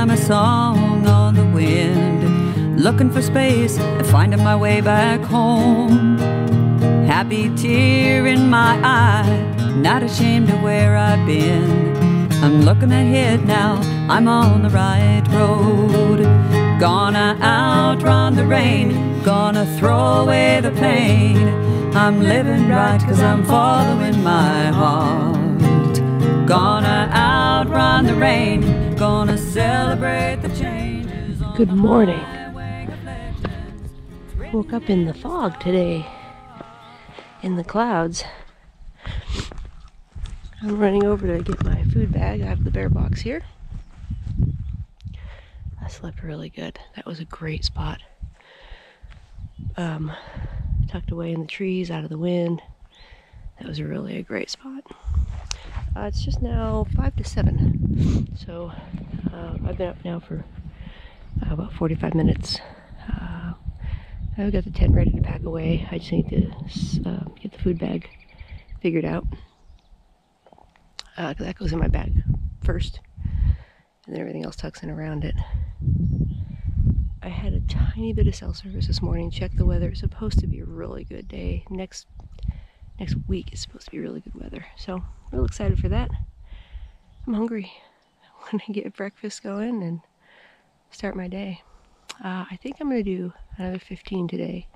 I'm a song on the wind, looking for space and finding my way back home. Happy tear in my eye, not ashamed of where I've been. I'm looking ahead now, I'm on the right road. Gonna outrun the rain, gonna throw away the pain. I'm living right 'cause I'm following my heart. Gonna outrun the rain, gonna celebrate the changes. Good morning. Woke up in the fog today, in the clouds. I'm running over to get my food bag. I have the bear box here. I slept really good. That was a great spot. Tucked away in the trees, out of the wind. That was really a great spot. It's just now 5 to 7. So I've been up now for about 45 minutes. I've got the tent ready to pack away. I just need to get the food bag figured out. Because that goes in my bag first, and then everything else tucks in around it. I had a tiny bit of cell service this morning. Checked the weather. It's supposed to be a really good day. Next week is supposed to be really good weather. So real excited for that. I'm hungry. I want to get breakfast going and start my day. I think I'm going to do another 15 today.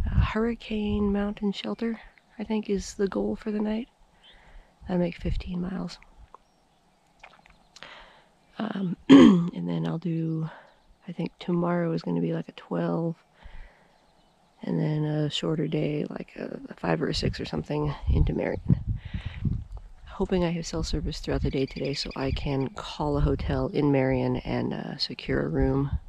Hurricane Mountain Shelter, I think, is the goal for the night. That'll make 15 miles. And then I'll do, I think tomorrow is going to be like a 12. And then a shorter day, like a 5 or a 6 or something, into Marion. Hoping I have cell service throughout the day today so I can call a hotel in Marion and secure a room.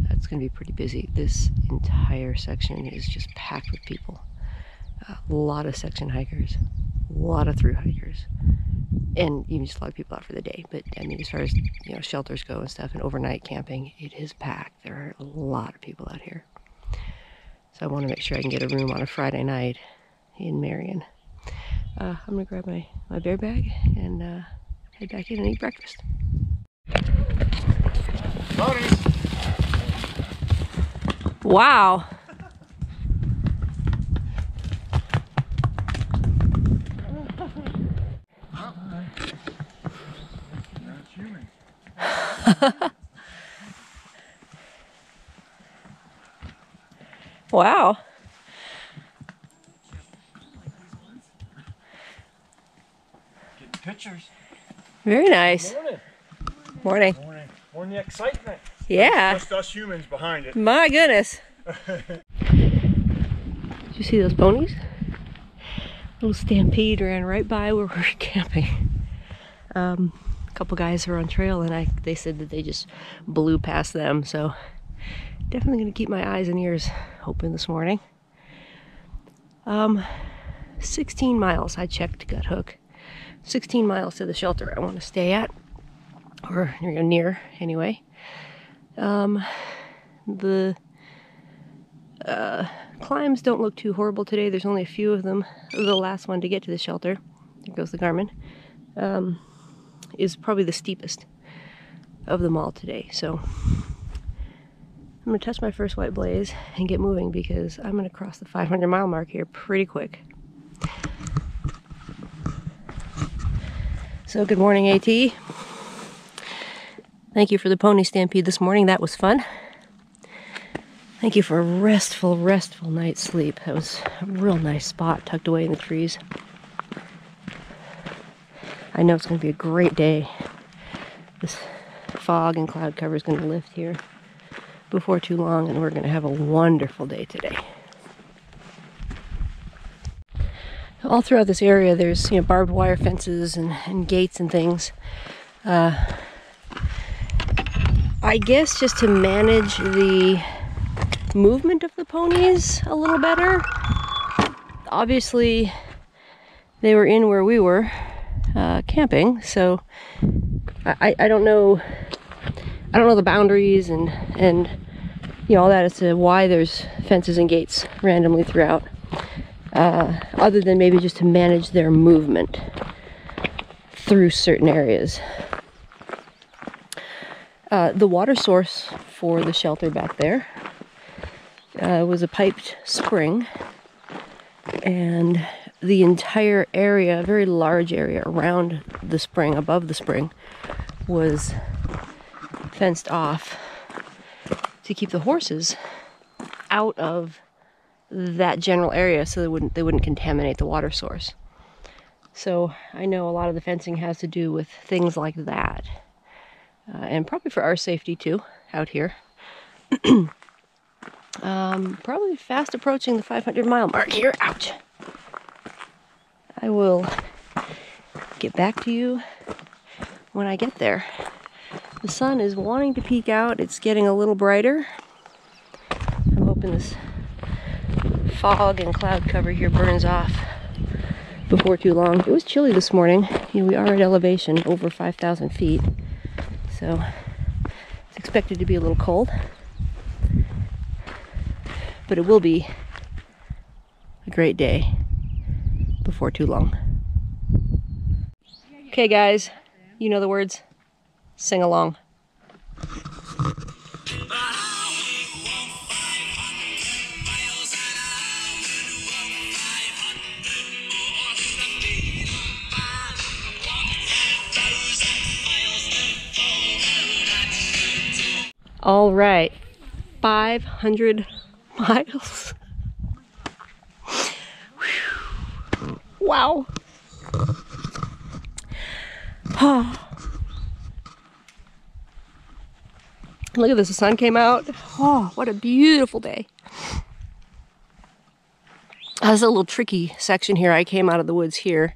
It's going to be pretty busy. This entire section is just packed with people. A lot of section hikers, a lot of through hikers, and even just a lot of people out for the day. But I mean, as far as, you know, shelters go and stuff and overnight camping, it is packed. There are a lot of people out here. So I want to make sure I can get a room on a Friday night in Marion. I'm going to grab my bear bag and head back in and eat breakfast. Wow. Wow. Getting pictures. Very nice. Morning. Morning. Morning. Morning the excitement. Yeah. Just us humans behind it. My goodness. Did you see those ponies? A little stampede ran right by where we were camping. A couple guys were on trail and they said that they just blew past them, so definitely going to keep my eyes and ears open this morning. 16 miles, I checked Gut Hook. 16 miles to the shelter I want to stay at, or near anyway. The climbs don't look too horrible today. There's only a few of them. The last one to get to the shelter, there goes the Garmin, is probably the steepest of them all today. So I'm going to test my first white blaze and get moving because I'm going to cross the 500 mile mark here pretty quick. So good morning, AT. Thank you for the pony stampede this morning. That was fun. Thank you for a restful night's sleep. That was a real nice spot tucked away in the trees. I know it's going to be a great day. This fog and cloud cover is going to lift here before too long, and we're going to have a wonderful day today. All throughout this area, there's, you know, barbed wire fences and gates and things. I guess just to manage the movement of the ponies a little better. Obviously, they were in where we were camping, so I don't know. I don't know the boundaries and you know all that as to why there's fences and gates randomly throughout. Other than maybe just to manage their movement through certain areas. The water source for the shelter back there was a piped spring, and the entire area, a very large area around the spring, above the spring, was fenced off to keep the horses out of that general area so they wouldn't contaminate the water source. So I know a lot of the fencing has to do with things like that. And probably for our safety too, out here. Probably fast approaching the 500-mile mark here. Ouch! I will get back to you when I get there. The sun is wanting to peek out. It's getting a little brighter. I'm hoping this fog and cloud cover here burns off before too long. It was chilly this morning. You know, we are at elevation over 5,000 feet. So it's expected to be a little cold, but it will be a great day before too long. Okay guys, you know the words, sing along. All right, 500 miles. Wow. Look at this, the sun came out. Oh, what a beautiful day. There's a little tricky section here. I came out of the woods here.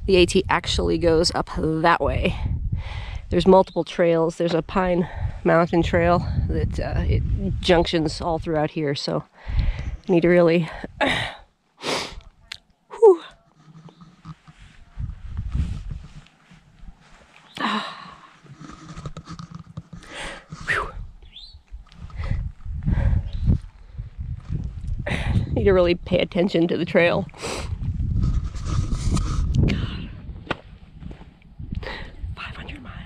The AT actually goes up that way. There's multiple trails. There's a pine mountain trail that it junctions all throughout here, so I need to really whew. Need to really pay attention to the trail. God. 500 miles.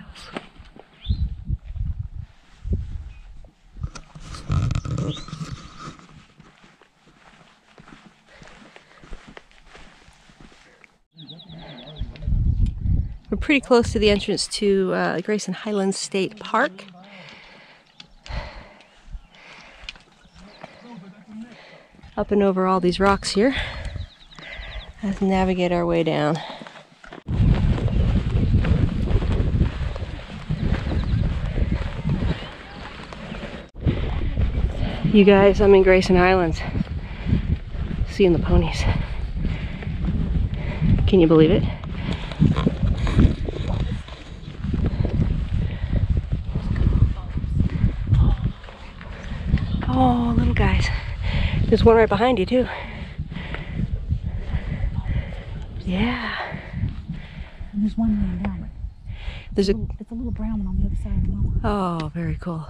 We're pretty close to the entrance to Grayson Highlands State Park. Up and over all these rocks here. Let's navigate our way down. You guys, I'm in Grayson Highlands. Seeing the ponies. Can you believe it? Oh, little guys. There's one right behind you, too. Yeah. And there's one laying down. It's a little brown one on the other side of the mama. Oh, very cool.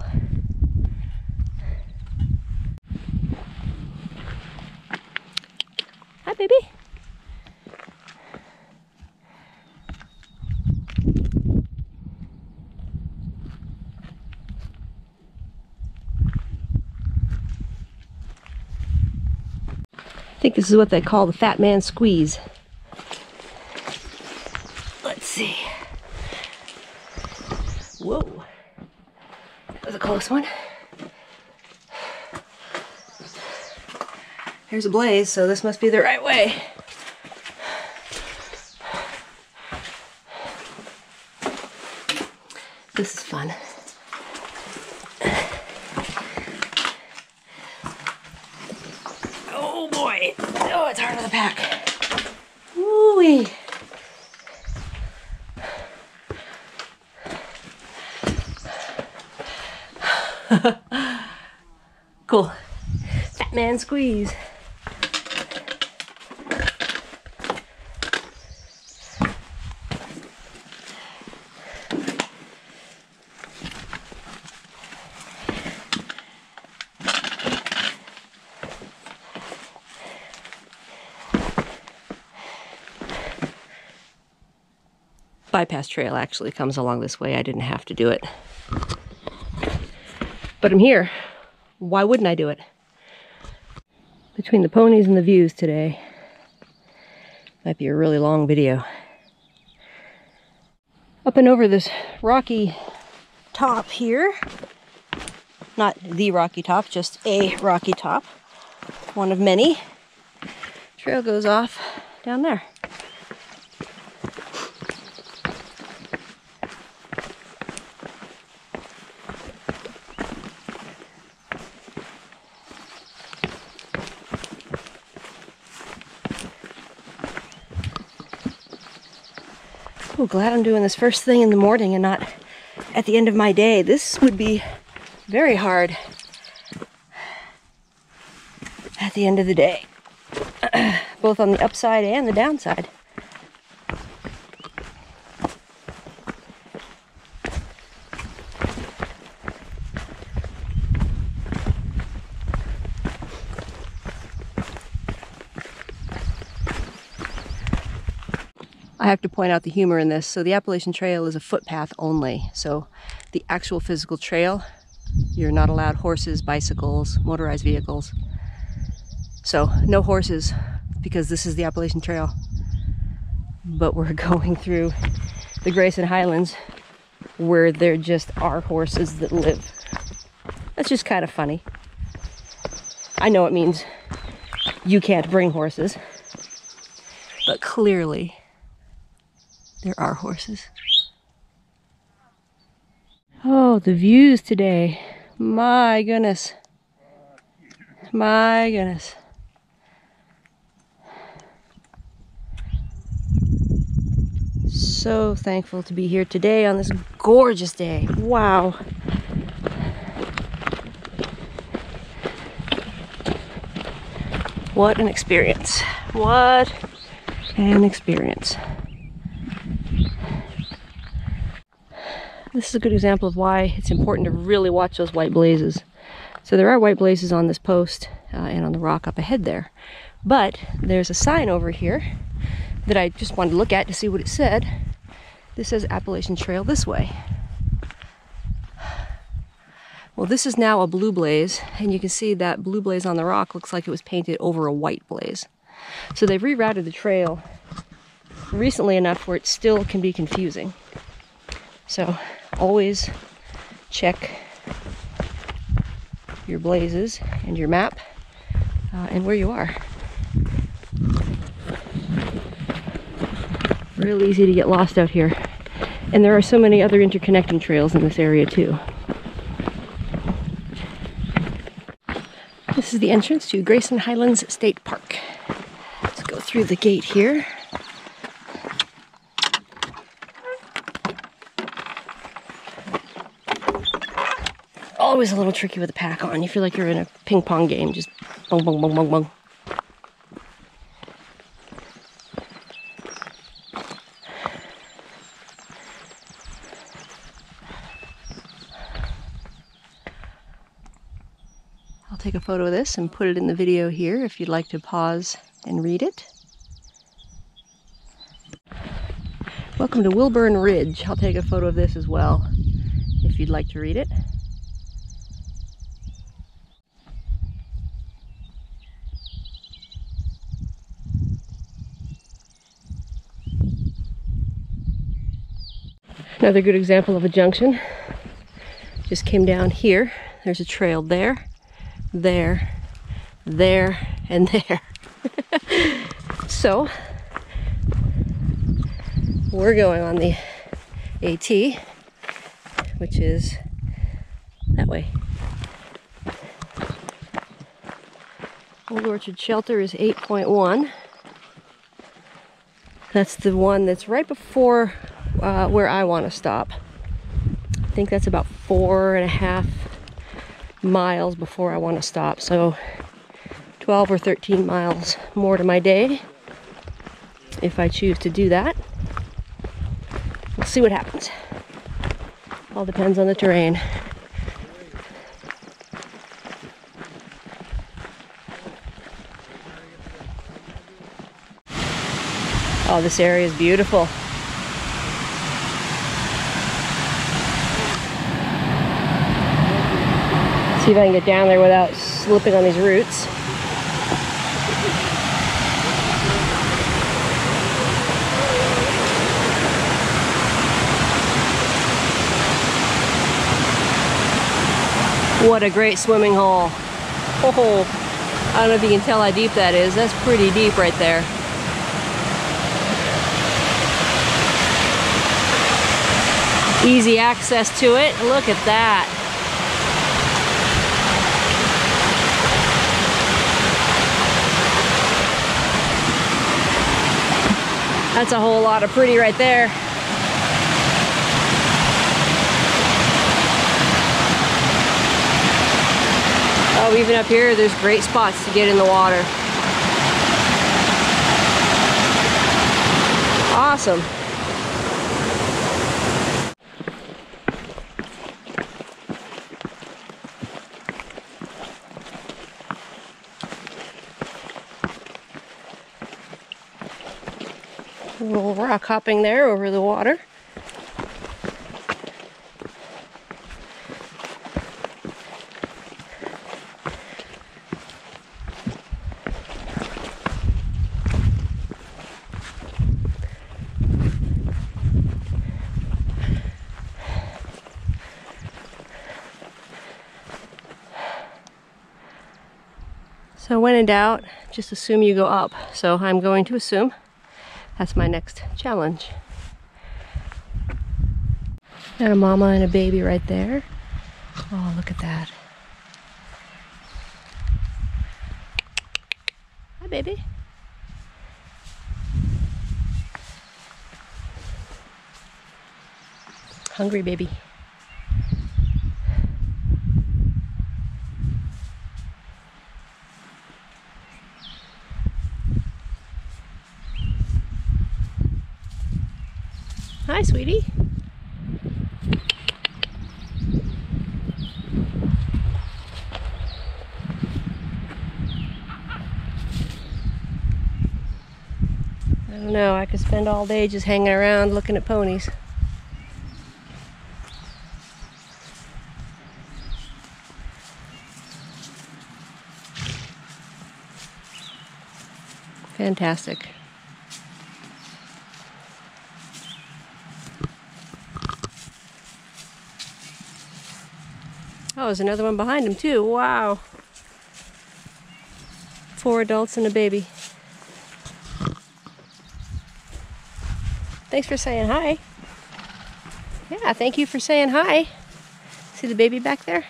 Hi, baby. I think this is what they call the fat man squeeze. Let's see. Whoa. That was a close one. Here's a blaze, so this must be the right way. This is fun. Oh boy. Oh, it's hard on the pack. Woo-wee. Cool. Fat man squeeze. Bypass trail actually comes along this way. I didn't have to do it. But I'm here. Why wouldn't I do it? Between the ponies and the views today, might be a really long video. Up and over this rocky top here. Not the rocky top, just a rocky top. One of many. Trail goes off down there. Oh, glad I'm doing this first thing in the morning and not at the end of my day. This would be very hard at the end of the day, both on the upside and the downside. I have to point out the humor in this. So the Appalachian Trail is a footpath only. So the actual physical trail, you're not allowed horses, bicycles, motorized vehicles. So no horses because this is the Appalachian Trail. But we're going through the Grayson Highlands where there just are horses that live. That's just kind of funny. I know it means you can't bring horses, but clearly there are horses. Oh, the views today. My goodness. My goodness. So thankful to be here today on this gorgeous day. Wow. What an experience. What an experience. This is a good example of why it's important to really watch those white blazes. So there are white blazes on this post and on the rock up ahead there. But there's a sign over here that I just wanted to look at to see what it said. This says Appalachian Trail this way. Well, this is now a blue blaze, and you can see that blue blaze on the rock looks like it was painted over a white blaze. So they've rerouted the trail recently enough where it still can be confusing. So always check your blazes and your map and where you are. Real easy to get lost out here. And there are so many other interconnecting trails in this area too. This is the entrance to Grayson Highlands State Park. Let's go through the gate here. Always a little tricky with a pack on. You feel like you're in a ping pong game, just bong, bong, bong, bong, bong. I'll take a photo of this and put it in the video here if you'd like to pause and read it. Welcome to Wilburn Ridge. I'll take a photo of this as well if you'd like to read it. Another good example of a junction. Just came down here. There's a trail there, there, there, and there. So, we're going on the AT, which is that way. Old Orchard Shelter is 8.1. That's the one that's right before where I want to stop. I think that's about 4.5 miles before I want to stop. So 12 or 13 miles more to my day if I choose to do that. We'll see what happens. All depends on the terrain. Oh, this area is beautiful. See if I can get down there without slipping on these roots. What a great swimming hole. Oh, I don't know if you can tell how deep that is. That's pretty deep right there. Easy access to it. Look at that. That's a whole lot of pretty right there. Oh, even up here, there's great spots to get in the water. Awesome. A little rock hopping there over the water. So when in doubt, just assume you go up. So I'm going to assume that's my next challenge. Got a mama and a baby right there. Oh, look at that. Hi, baby. Hungry baby. Hi, sweetie. I don't know, I could spend all day just hanging around looking at ponies. Fantastic. Oh, there's another one behind him too. Wow. 4 adults and a baby. Thanks for saying hi. Yeah, thank you for saying hi. See the baby back there?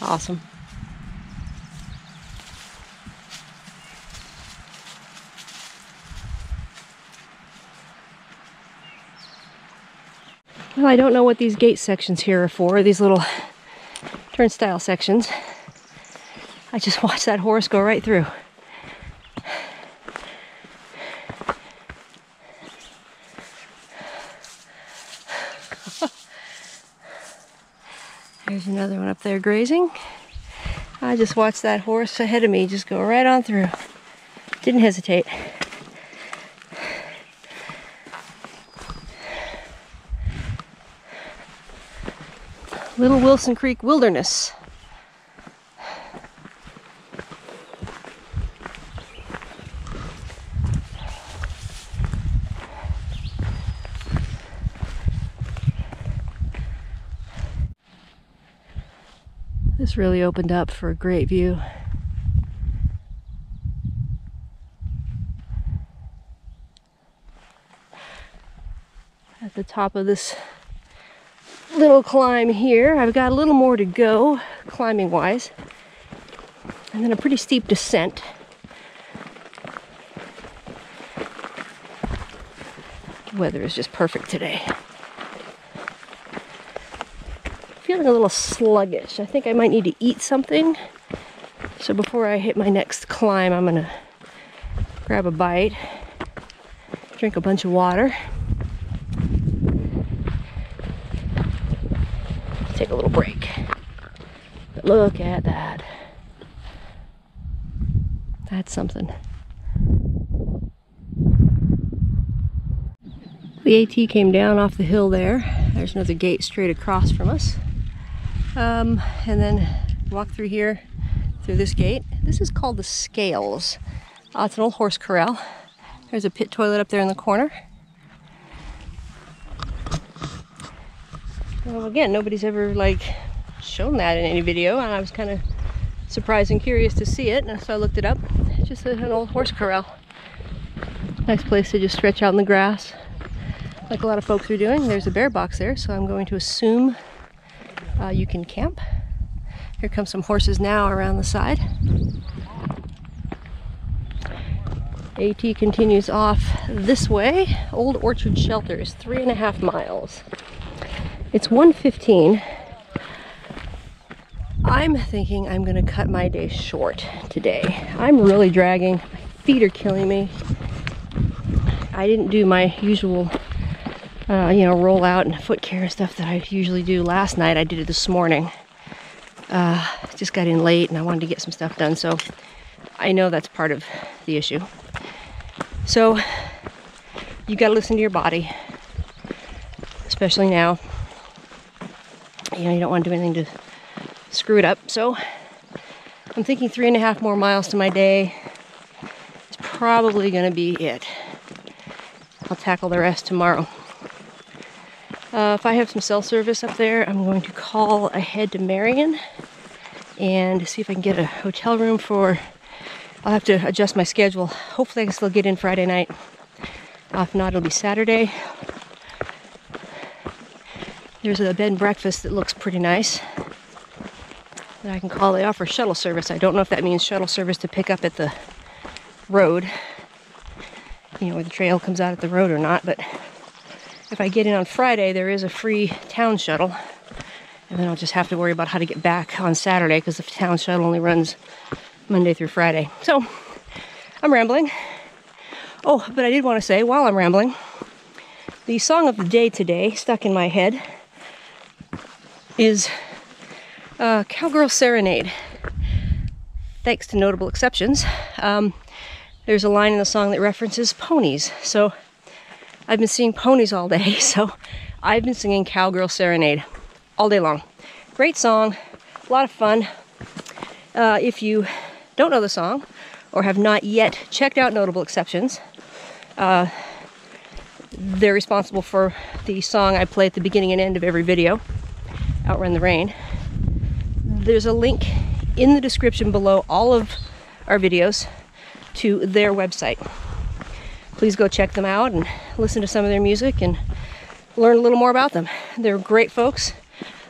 Awesome. Well, I don't know what these gate sections here are for, these little turnstile sections. I just watched that horse go right through. There's another one up there grazing. I just watched that horse ahead of me just go right on through. Didn't hesitate. Little Wilson Creek Wilderness. This really opened up for a great view. At the top of this little climb here, I've got a little more to go climbing wise, and then a pretty steep descent. The weather is just perfect today. Feeling a little sluggish. I think I might need to eat something. So before I hit my next climb, I'm gonna grab a bite, drink a bunch of water, take a little break. But look at that. That's something. The AT came down off the hill there. There's another gate straight across from us. And then walk through here, through this gate. This is called the Scales. It's an old horse corral. There's a pit toilet up there in the corner. Well, again, nobody's ever shown that in any video, and I was kind of surprised and curious to see it, and so I looked it up. It's just an old horse corral. Nice place to just stretch out in the grass, like a lot of folks are doing. There's a bear box there, so I'm going to assume you can camp. Here come some horses now around the side. AT continues off this way. Old Orchard Shelter is 3.5 miles. It's 1:15. I'm thinking I'm gonna cut my day short today. I'm really dragging. My feet are killing me. I didn't do my usual roll out and foot care stuff that I usually do last night. I did it this morning. Just got in late and I wanted to get some stuff done, so I know that's part of the issue. So you gotta listen to your body, especially now. You don't want to do anything to screw it up. So I'm thinking 3.5 more miles to my day is probably going to be it. I'll tackle the rest tomorrow. If I have some cell service up there, I'm going to call ahead to Marion and see if I can get a hotel room for... I'll have to adjust my schedule. Hopefully I can still get in Friday night. If not, it'll be Saturday. There's a bed and breakfast that looks pretty nice that I can call. They offer shuttle service. I don't know if that means shuttle service to pick up at the road, where the trail comes out at the road or not, but if I get in on Friday, there is a free town shuttle, and then I'll just have to worry about how to get back on Saturday because the town shuttle only runs Monday through Friday. So I'm rambling. Oh, but I did want to say, while I'm rambling, the song of the day today, stuck in my head, is Cowgirl Serenade. Thanks to notable exceptions. There's a line in the song that references ponies. So I've been seeing ponies all day, so I've been singing Cowgirl Serenade all day long. Great song, a lot of fun. If you don't know the song or have not yet checked out Notable Exceptions, they're responsible for the song I play at the beginning and end of every video, Outrun the Rain. There's a link in the description below all of our videos to their website. Please go check them out and listen to some of their music and learn a little more about them. They're great folks.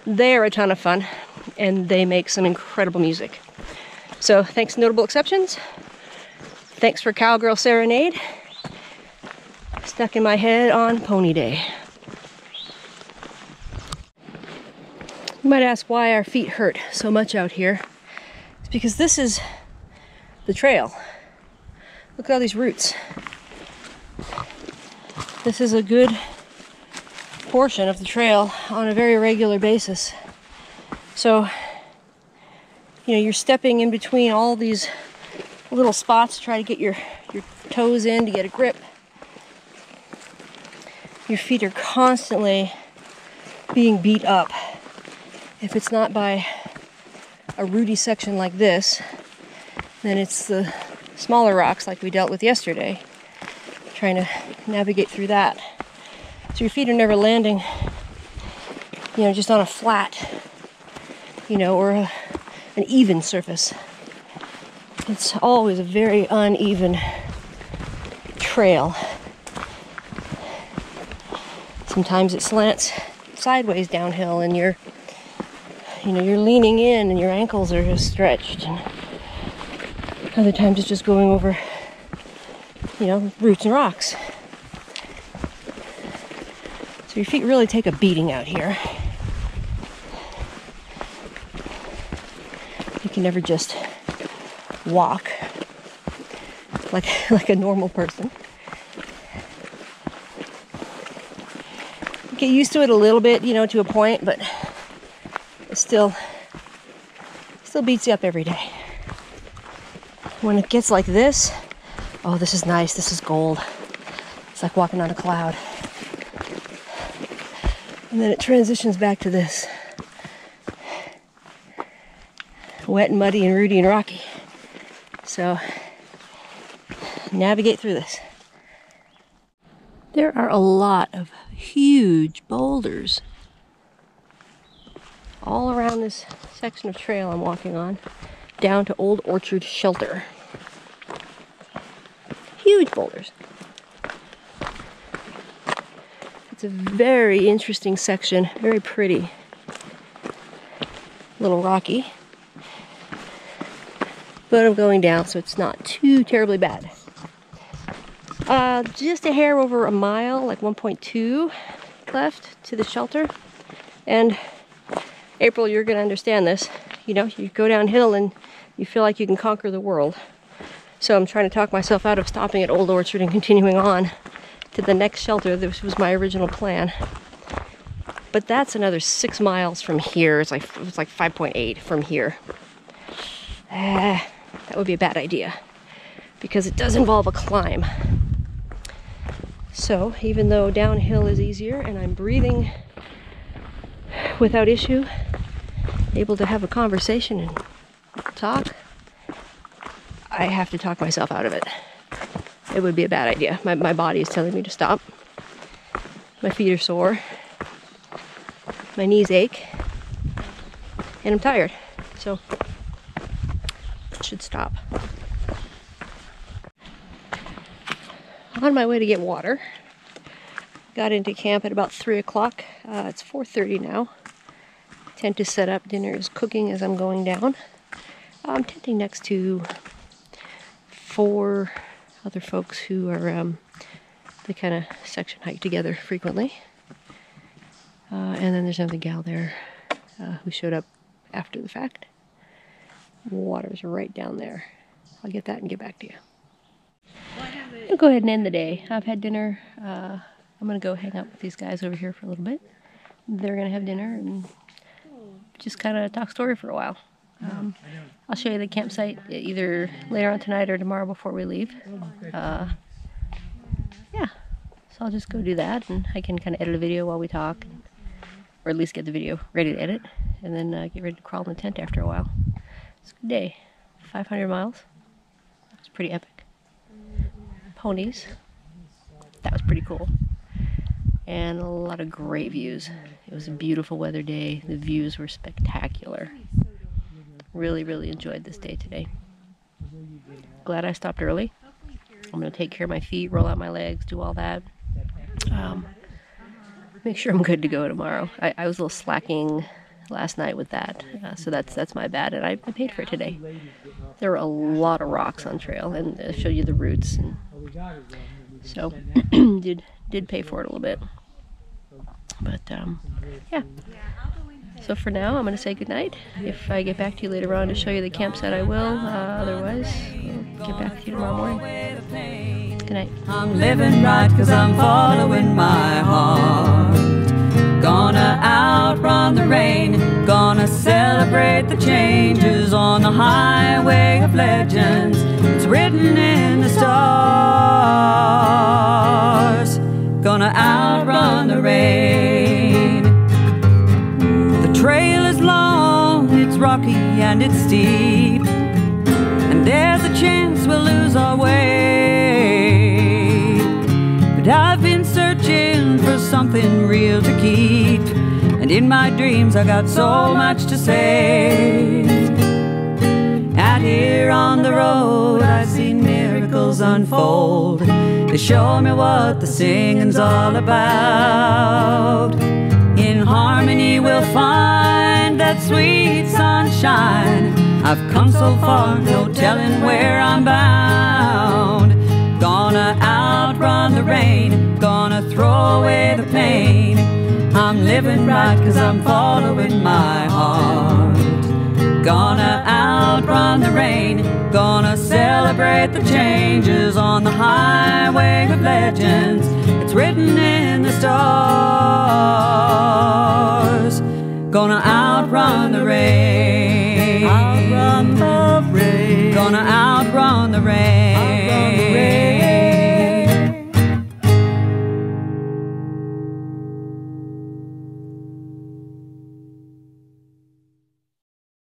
They're a ton of fun and they make some incredible music. So thanks to Notable Exceptions. Thanks for Cowgirl Serenade. Stuck in my head on Pony Day. You might ask why our feet hurt so much out here. It's because this is the trail. Look at all these roots. This is a good portion of the trail on a very regular basis. So, you're stepping in between all these little spots to try to get your toes in to get a grip. Your feet are constantly being beat up. If it's not by a rooty section like this, then it's the smaller rocks like we dealt with yesterday, trying to navigate through that. So your feet are never landing, just on a flat, or an even surface. It's always a very uneven trail. Sometimes it slants sideways downhill and you're leaning in and your ankles are just stretched. And other times it's just going over, roots and rocks. So your feet really take a beating out here. You can never just walk like a normal person. Get used to it a little bit, to a point, but it still beats you up every day. When it gets like this, oh, this is nice. This is gold. It's like walking on a cloud. And then it transitions back to this. Wet and muddy and rooty and rocky. So, navigate through this. There are a lot of huge boulders all around this section of trail I'm walking on, down to Old Orchard Shelter. Huge boulders. It's a very interesting section, very pretty. A little rocky. But I'm going down, so it's not too terribly bad. Just a hair over a mile, like 1.2 left to the shelter. And April, you're gonna understand this. You know, you go downhill and you feel like you can conquer the world. So I'm trying to talk myself out of stopping at Old Orchard and continuing on to the next shelter. This was my original plan. But that's another 6 miles from here. It's like 5.8 from here. That would be a bad idea because it does involve a climb. So even though downhill is easier and I'm breathing without issue, able to have a conversation and talk, I have to talk myself out of it. It would be a bad idea. My body is telling me to stop. My feet are sore. My knees ache. And I'm tired. So I should stop. On my way to get water. Got into camp at about 3 o'clock. It's 4:30 now. Tent is set up. Dinner is cooking as I'm going down. I'm tenting next to 4 other folks who are, they kind of section hike together frequently. And then there's another gal there who showed up after the fact. Water's right down there. I'll get that and get back to you. I'll go ahead and end the day. I've had dinner. I'm going to go hang out with these guys over here for a little bit. They're going to have dinner and just kind of talk story for a while. I'll show you the campsite either later on tonight or tomorrow before we leave. Yeah, so I'll just go do that, and I can kind of edit a video while we talk, or at least get the video ready to edit, and then get ready to crawl in the tent after a while. It's a good day. 500 miles. That's pretty epic. Ponies. That was pretty cool. And a lot of great views. It was a beautiful weather day. The views were spectacular. Really, really enjoyed this day today. Glad I stopped early. I'm going to take care of my feet, roll out my legs, do all that. Make sure I'm good to go tomorrow. I was a little slacking last night with that, so that's my bad, and I paid for it today. There were a lot of rocks on trail, and I showed you the routes, and so did pay for it a little bit. But yeah. So for now, I'm going to say goodnight. If I get back to you later on to show you the campsite, I will. Otherwise, I'll get back to you tomorrow morning. Good night. I'm living right because I'm following my heart. Gonna outrun the rain. Gonna celebrate the changes on the highway of legends. It's written in the stars. Gonna outrun the rain. The trail is long, it's rocky and it's steep, and there's a chance we'll lose our way. But I've been searching for something real to keep, and in my dreams I got so much to say. Out here on the road I've seen miracles unfold. They show me what the singing's all about. In harmony we'll find that sweet sunshine. I've come so far, no telling where I'm bound. Gonna outrun the rain, gonna throw away the pain. I'm living right 'cause I'm following my heart. Gonna outrun the rain, gonna celebrate the changes on the highway of legends. It's written in the stars. Gonna outrun the rain. Outrun the rain. I'm gonna outrun the rain.